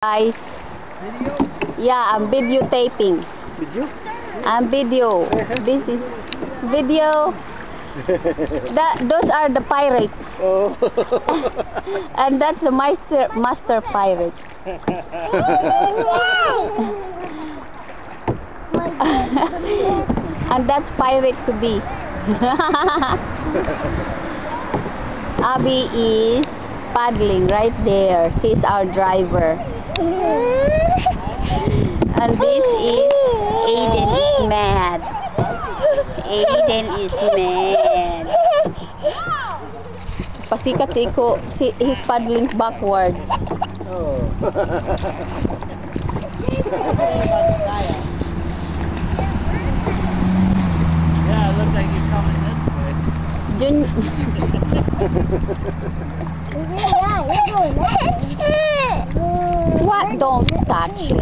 Guys, Video? yeah, I'm videotaping. Video? I'm video. This is video. Those are the pirates, Oh. and that's the master pirate. And that's pirate to be. Abby is paddling right there. She's our driver. And this is Aiden is mad. Aiden is mad. Pasikat si Iko, he's paddling backwards. Oh. Yeah, it looks like you're coming this way. Jun What? Don't touch it.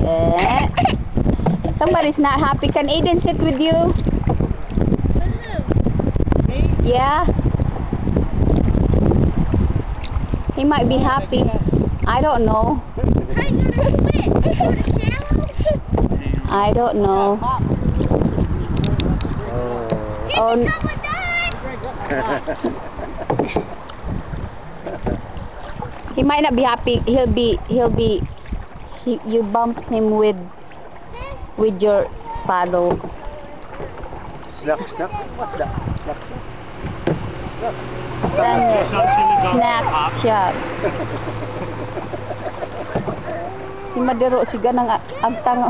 Somebody's not happy. Can Aiden sit with you? Yeah. He might be happy. I don't know. I don't know. Oh. He might not be happy. You bump him with your paddle. Snap, snap. What's that? Snap, snap. Snack shot. Si Madero siga nang agtang.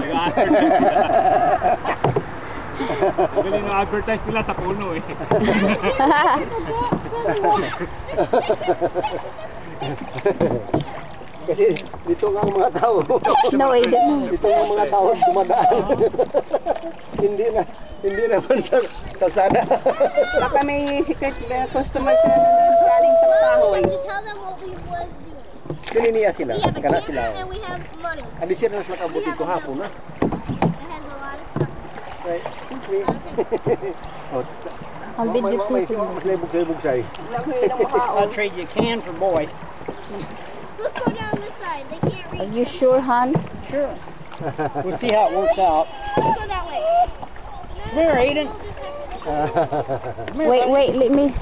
Magaling na advertise nila sa puno eh. Kasi dito nga ang mga tao. No, Aiden. Dito nga ang mga tao dumadaan. Hindi naman sa kalsada. Baka may sikat customer ka na galing sa kahoy. Tell them what we was doing. Kininiya sila. We have a Kana camera sila. and we have money. Andi siya na sila kabuti ko hapon na. It has a lot of stuff. Right. Okay. Oh. Ang video Mas lebog say. I'll trade you can for boy. Let's go down this side. They can't Are reach. you sure, hon? Sure. We'll see how it works out. Let's go that way. Come here, Aiden. Wait, let me.